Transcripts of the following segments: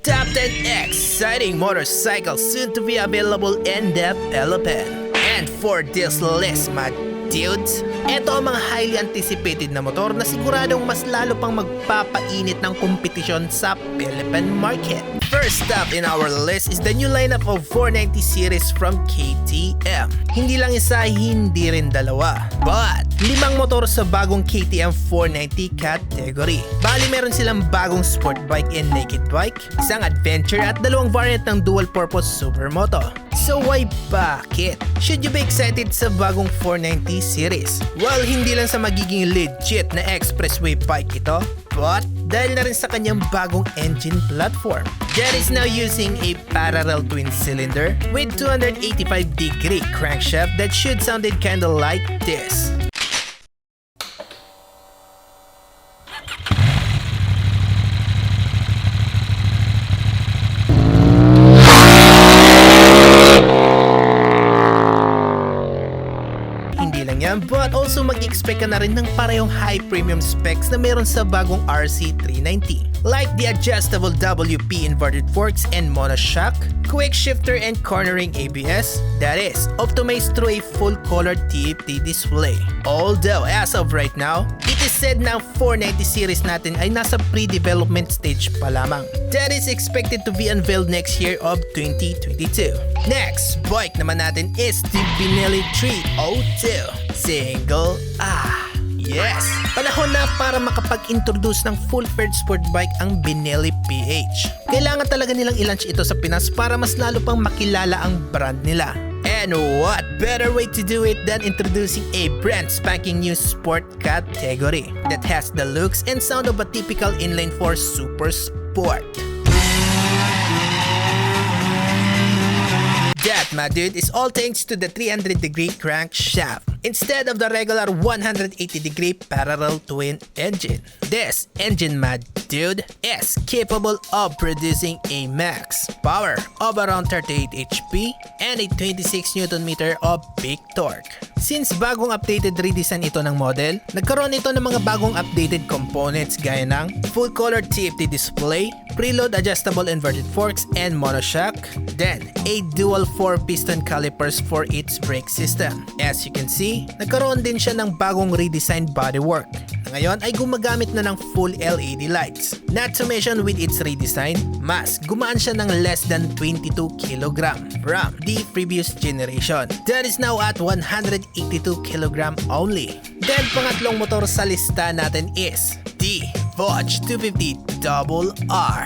Top 10 exciting motorcycles soon to be available in development. And for this list, my dudes, ito ang mga highly anticipated na motor na siguradong mas lalo pang magpapainit ng kompetisyon sa Philippine market. First up in our list is the new lineup of 490 series from KTM. Hindi lang isa, hindi rin dalawa, but 5 motor sa bagong KTM 490 category. Bali meron silang bagong sport bike and naked bike, isang adventure at 2 variant ng dual purpose supermoto. So why bakit? Should you be excited sa bagong 490 series? Well, hindi lang sa magiging legit na expressway bike ito, but dahil na rin sa kanyang bagong engine platform that is now using a parallel twin cylinder with 285-degree crankshaft that should sounded kinda like this. But also mag-expect ka na rin ng parehong high premium specs na meron sa bagong RC390. Like the adjustable WP inverted forks and monoshock, quick shifter and cornering ABS, that is, optimized through a full-color TFT display. Although, as of right now, it is said na 490 series natin ay nasa pre-development stage pa lamang. That is expected to be unveiled next year of 2022. Next bike naman natin is the Benelli 302 Single. Yes! Panahon na para makapag-introduce ng full-fledged sport bike ang Benelli PH. Kailangan talaga nilang i-launch ito sa Pinas para mas lalo pang makilala ang brand nila. And what better way to do it than introducing a brand spanking new sport category that has the looks and sound of a typical inline 4 super sport. That, my dude, is all thanks to the 300-degree crankshaft instead of the regular 180-degree parallel twin engine. This engine, my dude, is capable of producing a max power of around 38 HP and a 26 Nm of peak torque. Since bagong updated redesign ito ng model, nagkaroon ito ng mga bagong updated components gaya ng full-color TFT display, preload adjustable inverted forks and monoshock, then a dual 4-piston calipers for its brake system. As you can see, nagkaroon din siya ng bagong redesigned bodywork na ngayon ay gumagamit na ng full LED lights. Not to mention with its redesign, mas gumaan siya ng less than 22 kg from the previous generation. That is now at 182 kg only. Then pangatlong motor sa lista natin is the Vogue 250 RR.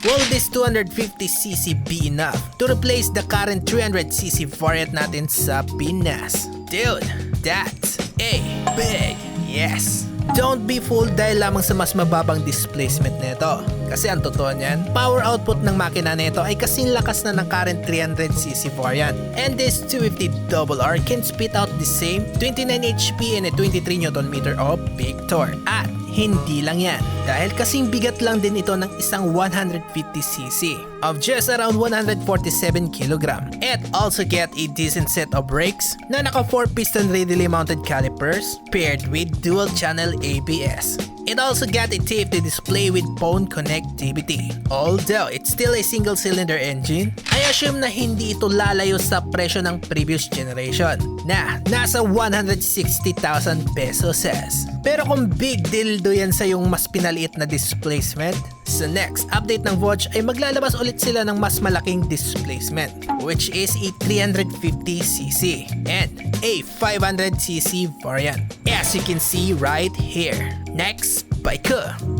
Will this 250cc be enough to replace the current 300cc variant natin sa Pinas? Dude, that's a big yes! Don't be fooled dahil lamang sa mas mababang displacement nito. Kasi ang totoo niyan, power output ng makina nito ay kasing lakas na ng current 300cc variant. And this 250 RR can spit out the same 29 HP and a 23 Nm of peak torque. At hindi lang yan, dahil kasing bigat lang din ito ng isang 150cc of just around 147 kg. It also get a decent set of brakes na naka 4-piston radially mounted calipers paired with dual channel ABS. It also got a TFT display with phone connectivity. Although it's still a single-cylinder engine, I assume na hindi ito lalayo sa presyo ng previous generation na nasa 160,000 pesos. Pero kung big deal do yan sa yung mas pinaliit na displacement, sa next update ng Vogue ay maglalabas ulit sila ng mas malaking displacement, which is a 350cc and a 500cc variant, as you can see right here. Next bike,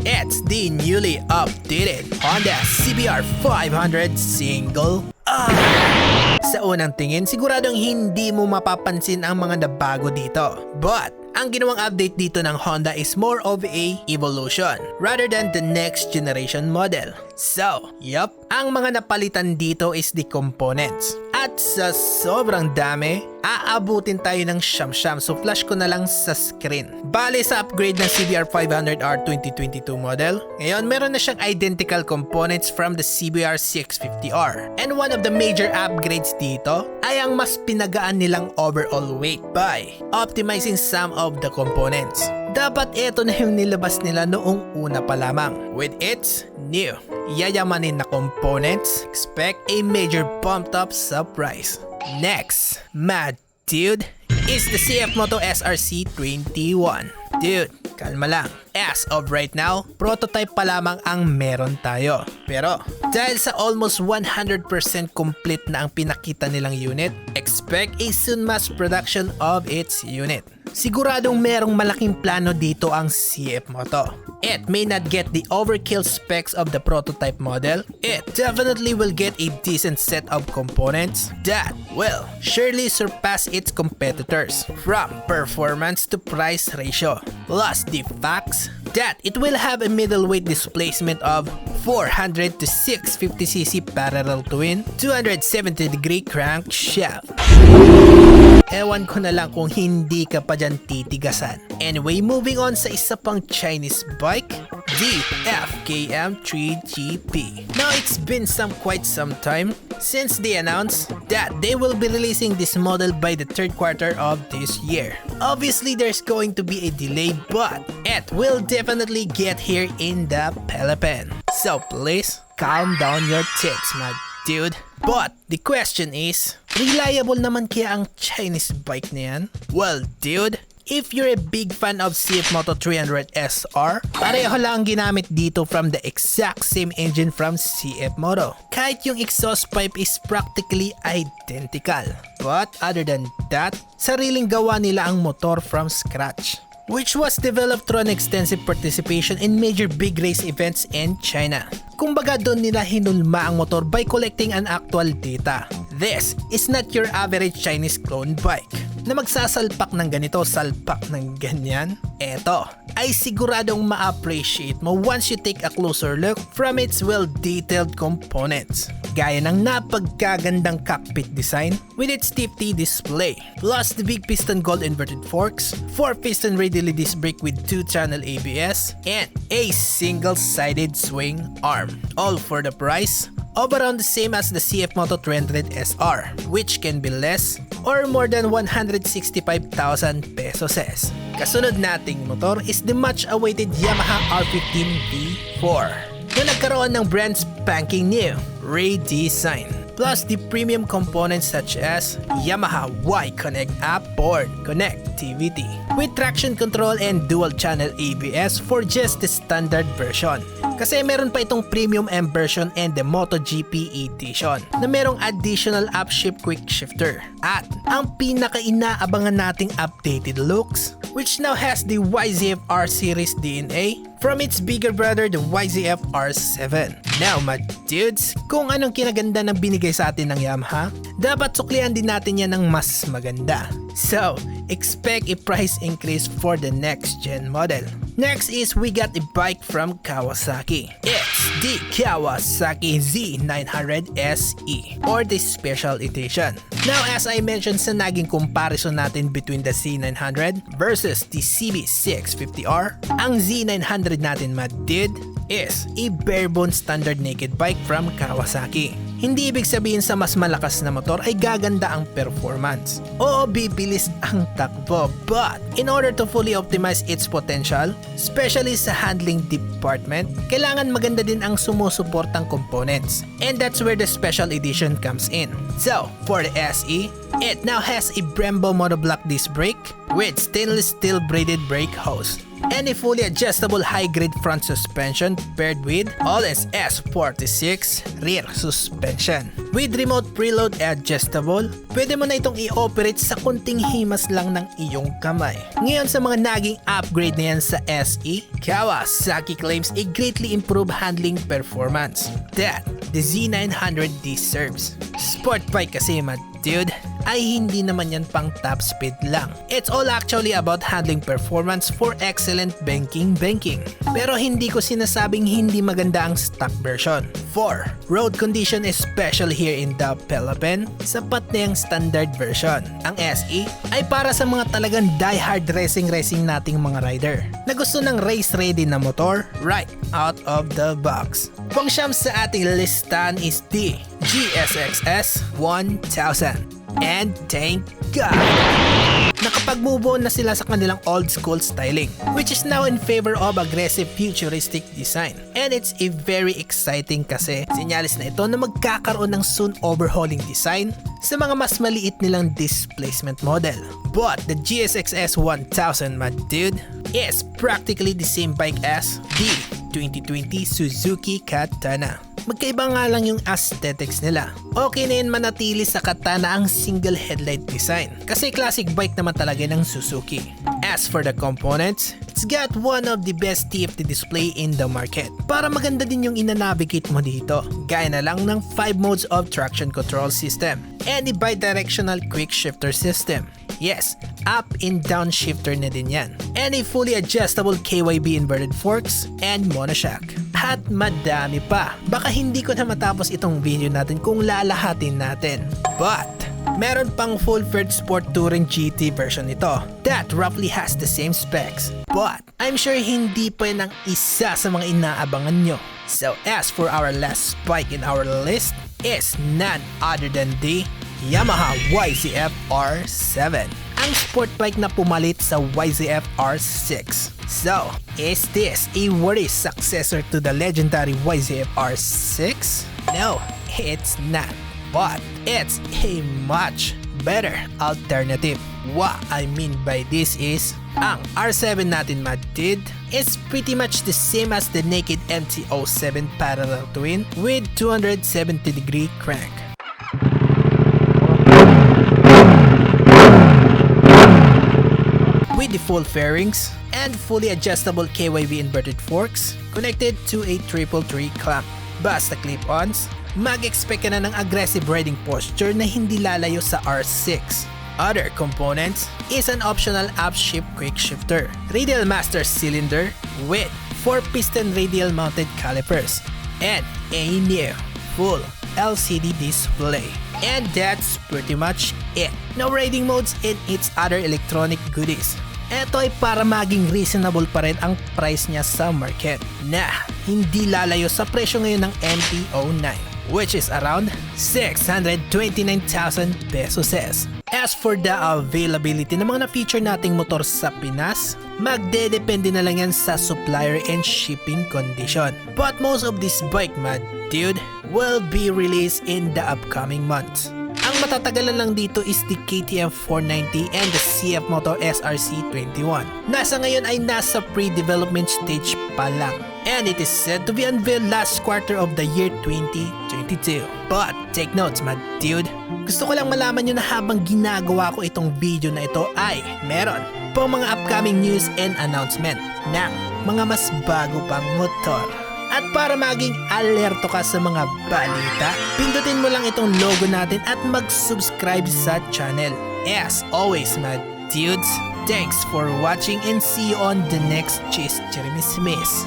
it's the newly updated Honda CBR 500 Single. Sa unang tingin, siguradong hindi mo mapapansin ang mga nabago dito. But ang ginawang update dito ng Honda is more of a evolution rather than the next generation model. So, yup, ang mga napalitan dito is the components. At sa sobrang dami, aabutin tayo ng siyam-siyam, so flash ko na lang sa screen. Bale sa upgrade ng CBR 500R 2022 model, ngayon meron na siyang identical components from the CBR 650R. And one of the major upgrades dito ay ang mas pinagaan nilang overall weight by optimizing some of the components. Dapat ito na yung nilabas nila noong una pa lamang with its new yayamanin na components, expect a major bump up sa price. Next, mad dude, is the CF Moto SRC21. Dude, kalma lang. As of right now, prototype pa lamang ang meron tayo. Pero dahil sa almost 100% complete na ang pinakita nilang unit, expect a soon mass production of its unit. Siguradong merong malaking plano dito ang CF Moto. It may not get the overkill specs of the prototype model. It definitely will get a decent set of components that will surely surpass its competitors from performance to price ratio. Plus the facts that it will have a middleweight displacement of 400 to 650cc parallel twin 270-degree crankshaft. Ewan ko na lang kung hindi ka pa dyan titigasan. Anyway, moving on sa isa pang Chinese bike, the FKM 3GP. Now it's been quite some time since they announced that they will be releasing this model by the third quarter of this year. Obviously, there's going to be a delay, but it will definitely get here in the Philippines. So please, calm down your tits, my dude. But the question is, reliable naman kaya ang Chinese bike na yan? Well, dude, if you're a big fan of CF Moto 300 SR, pareho lang ang ginamit dito from the exact same engine from CF Moto. Kahit yung exhaust pipe is practically identical. But other than that, sariling gawa nila ang motor from scratch, which was developed through an extensive participation in major big race events in China. Kumbaga doon nila hinulma ang motor by collecting an actual data. This is not your average Chinese clone bike na magsasalpak ng ganito, salpak ng ganyan. Eto ay siguradong ma-appreciate mo once you take a closer look from its well-detailed components. Gaya ng napagkagandang cockpit design with its TFT display, plus the big piston gold inverted forks, 4-piston radially disc brake with 2-channel ABS, and a single-sided swing arm. All for the price of around the same as the CF Moto 300 SR, which can be less or more than 165,000 pesos. Kasunod nating motor is the much-awaited Yamaha R15 V4 na nagkaroon ng brand spanking new redesign, plus the premium components such as Yamaha Y-Connect app board connectivity with traction control and dual channel ABS for just the standard version. Kasi meron pa itong premium M version and the MotoGP edition na merong additional upshift quick shifter at ang pinaka-inaabangan nating updated looks, which now has the YZF R series DNA from its bigger brother, the YZF R7. Now, my dudes, kung anong kinaganda ng binigay sa atin ng Yamaha, dapat suklian din natin yan ng mas maganda. So, expect a price increase for the next gen model. Next is we got a bike from Kawasaki. It's the Kawasaki Z900 SE or the Special Edition. Now, as I mentioned sa naging comparison natin between the Z900 versus the CB650R, ang Z900 natin, my dude, is a bare-bones standard naked bike from Kawasaki. Hindi ibig sabihin sa mas malakas na motor ay gaganda ang performance. Oo, bibilis ang takbo, but in order to fully optimize its potential, especially sa handling department, kailangan maganda din ang sumusuportang components. And that's where the Special Edition comes in. So, for the SE, it now has a Brembo monoblock disc brake with stainless steel braided brake hose and a fully adjustable high-grade front suspension paired with Öhlins S46 rear suspension. With remote preload adjustable, pwede mo na itong i-operate sa kunting himas lang ng iyong kamay. Ngayon sa mga naging upgrade na yan sa SE, Kawasaki claims a greatly improved handling performance that the Z900 deserves. Sport bike kasi, my dude, ay hindi naman yan pang top speed lang. It's all actually about handling performance for excellent banking. Pero hindi ko sinasabing hindi maganda ang stock version. For road condition, especially here in the Philippines, sapat na yung standard version. Ang SE ay para sa mga talagang die-hard racing nating mga rider na gusto ng race-ready na motor right out of the box. Pangsyam sa ating listahan is the GSX-S 1000. And thank God! Nakapag-move on na sila sa kanilang old school styling, which is now in favor of aggressive futuristic design. And it's a very exciting kasi sinyalis na ito na magkakaroon ng soon overhauling design sa mga mas maliit nilang displacement model. But the GSX-S 1000, my dude, is practically the same bike as the 2020 Suzuki Katana. Magkaiba nga lang yung aesthetics nila. Okay na yun manatili sa Katana ang single headlight design kasi classic bike naman talaga ng Suzuki. As for the components, it's got one of the best TFT display in the market. Para maganda din yung ina-navigate mo dito. Gaya na lang ng 5 modes of traction control system and a bi-directional quick shifter system. Yes, up and down shifter na din yan. And a fully adjustable KYB inverted forks and monoshock. At madami pa. Baka hindi ko na matapos itong video natin kung lalahatin natin. But, meron pang full-fledged Sport Touring GT version nito that roughly has the same specs. But, I'm sure hindi pa yan ang isa sa mga inaabangan nyo. So as for our last bike in our list is none other than the Yamaha YZF R7, ang sport bike na pumalit sa YZF R6. So, is this a worthy successor to the legendary YZF R6? No, it's not. But it's a much better alternative. What I mean by this is, ang R7 natin, my dude, is pretty much the same as the naked MT-07 parallel twin with 270-degree crank. With the full fairings and fully adjustable KYB inverted forks connected to a 333 clamp. Basta clip-ons, mag-expect ka na ng aggressive riding posture na hindi lalayo sa R6. Other components is an optional upshift quick shifter, radial master cylinder with 4-piston radial mounted calipers, and a new full LCD display. And that's pretty much it. No riding modes and its other electronic goodies. Ito ay para maging reasonable pa rin ang price niya sa market na hindi lalayo sa presyo ngayon ng MT-09, which is around 629,000 pesos. As for the availability ng mga na-feature nating motor sa Pinas, magdedepende na lang yan sa supplier and shipping condition. But most of this bike, my dude, will be released in the upcoming months. Ang matatagalan lang dito is the KTM 490 and the CF Moto SRC 21. Nasa ngayon ay nasa pre-development stage pa lang. And it is said to be unveiled last quarter of the year 2022. But take notes, my dude. Gusto ko lang malaman nyo na habang ginagawa ko itong video na ito ay meron pang mga upcoming news and announcement ng mga mas bago pang motor. At para maging alerto ka sa mga balita, pindutin mo lang itong logo natin at mag-subscribe sa channel. As always, my dudes, thanks for watching and see you on the next Chis Chirimismis.